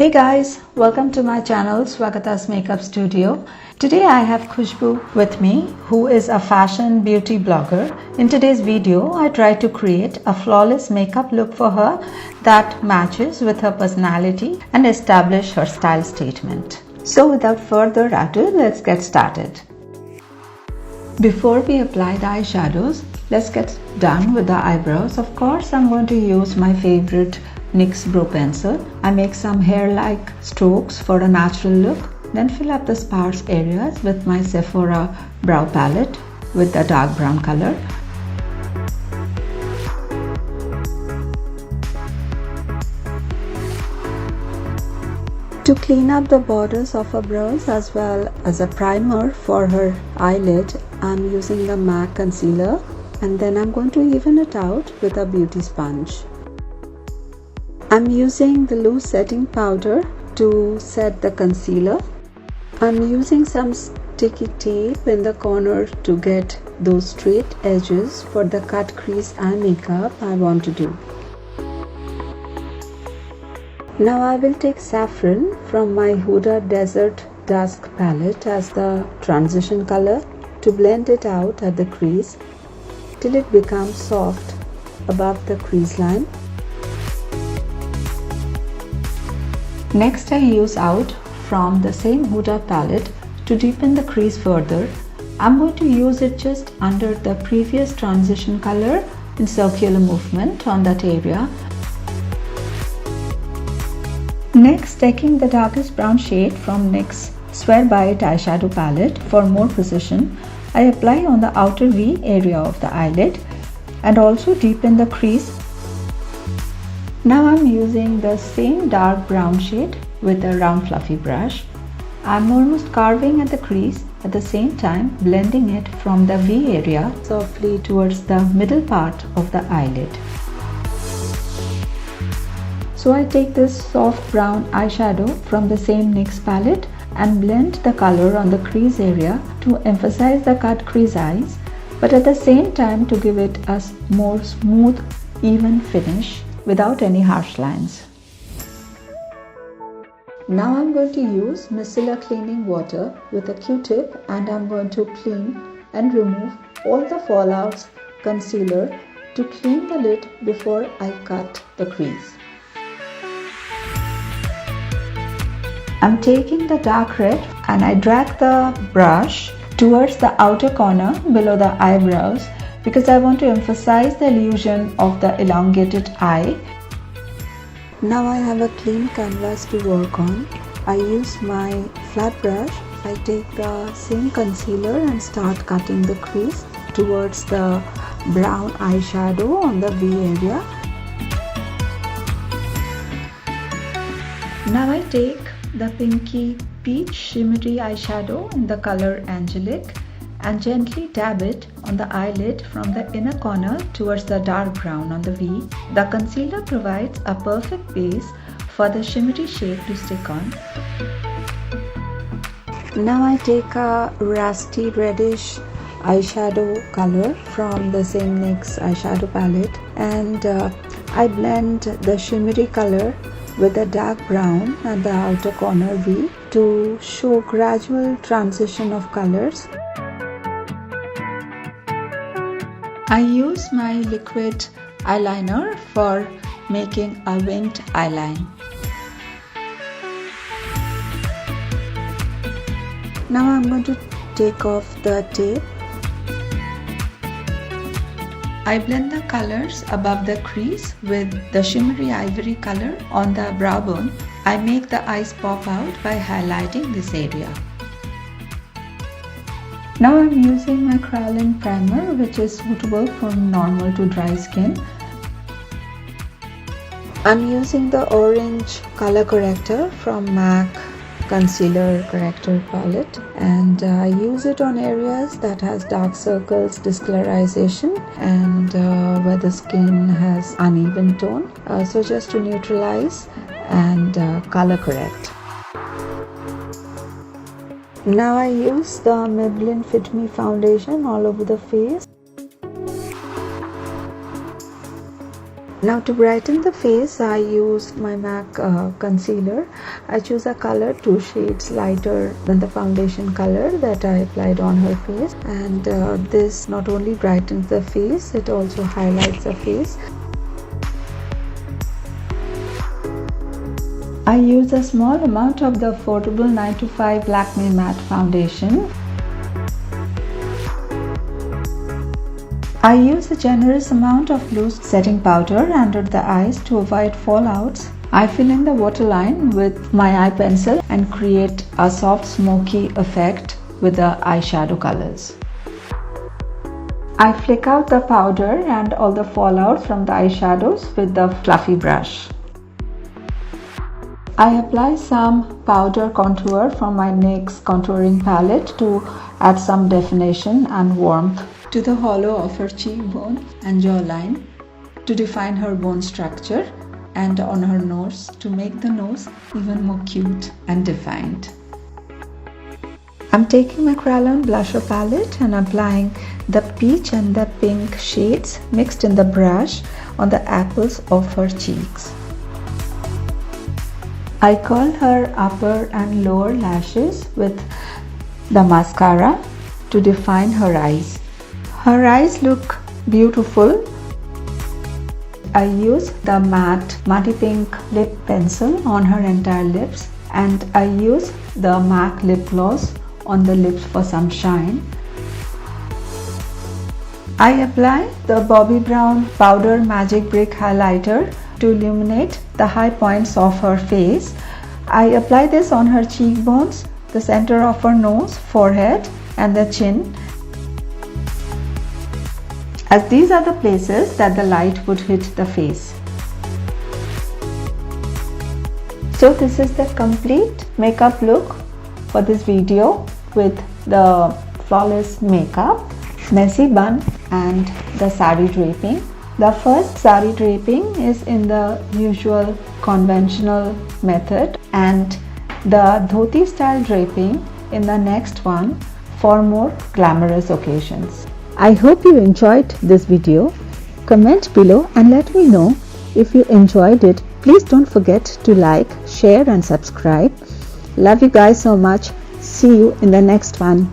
Hey guys, welcome to my channel Swagata's Makeup Studio. Today I have Khushbu with me, who is a fashion beauty blogger. In today's video, I try to create a flawless makeup look for her that matches with her personality and establish her style statement. So without further ado, let's get started. Before we apply the eyeshadows, let's get done with the eyebrows. Of course, I'm going to use my favorite NYX Brow Pencil. I make some hair-like strokes for a natural look, then fill up the sparse areas with my Sephora brow palette with the dark brown color. To clean up the borders of her brows as well as a primer for her eyelid, I'm using the MAC concealer, and then I'm going to even it out with a beauty sponge. I'm using the loose setting powder to set the concealer. I'm using some sticky tape in the corner to get those straight edges for the cut crease eye makeup I want to do. Now I will take saffron from my Huda Desert Dusk palette as the transition color to blend it out at the crease till it becomes soft above the crease line. Next, I use out from the same Huda palette to deepen the crease further. I'm going to use it just under the previous transition color in circular movement on that area. Next, taking the darkest brown shade from NYX Swear By It eyeshadow palette for more precision, I apply on the outer V area of the eyelid and also deepen the crease. Now I'm using the same dark brown shade with a round fluffy brush. I'm almost carving at the crease, at the same time blending it from the V area softly towards the middle part of the eyelid. So I take this soft brown eyeshadow from the same NYX palette and blend the color on the crease area to emphasize the cut crease eyes, but at the same time to give it a more smooth, even finish without any harsh lines. Now I'm going to use micellar cleaning water with a Q-tip, and I'm going to clean and remove all the fallouts concealer to clean the lid before I cut the crease. I'm taking the dark red and I drag the brush towards the outer corner below the eyebrows because I want to emphasize the illusion of the elongated eye. Now I have a clean canvas to work on. I use my flat brush. I take the same concealer and start cutting the crease towards the brown eyeshadow on the V area. Now I take the pinky peach shimmery eyeshadow in the color Angelic and gently dab it on the eyelid from the inner corner towards the dark brown on the V. The concealer provides a perfect base for the shimmery shade to stick on. Now I take a rusty reddish eyeshadow color from the same NYX eyeshadow palette and I blend the shimmery color with a dark brown at the outer corner V to show gradual transition of colors. I use my liquid eyeliner for making a winged eyeline. Now I'm going to take off the tape. I blend the colors above the crease with the shimmery ivory color on the brow bone. I make the eyes pop out by highlighting this area. Now I'm using my Kryolan primer, which is suitable for normal to dry skin. I'm using the orange color corrector from MAC concealer corrector palette, and I use it on areas that has dark circles, discolorization, and where the skin has uneven tone. So just to neutralize and color correct. Now I use the Maybelline Fit Me foundation all over the face. Now to brighten the face, I used my MAC concealer. I choose a color 2 shades lighter than the foundation color that I applied on her face, and this not only brightens the face, it also highlights the face. I use a small amount of the affordable 925 Lakme matte foundation. I use a generous amount of loose setting powder under the eyes to avoid fallouts. I fill in the waterline with my eye pencil and create a soft smoky effect with the eyeshadow colors. I flick out the powder and all the fallouts from the eyeshadows with the fluffy brush. I apply some powder contour from my NYX contouring palette to add some definition and warmth to the hollow of her cheekbone and jawline, to define her bone structure, and on her nose to make the nose even more cute and defined. I'm taking my Kryolan blusher palette and applying the peach and the pink shades mixed in the brush on the apples of her cheeks. I curl her upper and lower lashes with the mascara to define her eyes. Her eyes look beautiful. I use the matte pink lip pencil on her entire lips, and I use the MAC lip gloss on the lips for some shine. I apply the Bobbi Brown Powder Magic Brick highlighter to illuminate the high points of her face. I apply this on her cheekbones, the center of her nose, forehead, and the chin, as these are the places that the light would hit the face. So this is the complete makeup look for this video with the flawless makeup, messy bun, and the sari draping. The first sari draping is in the usual conventional method, and the dhoti style draping in the next one for more glamorous occasions. I hope you enjoyed this video. Comment below and let me know if you enjoyed it. Please don't forget to like, share and subscribe. Love you guys so much. See you in the next one.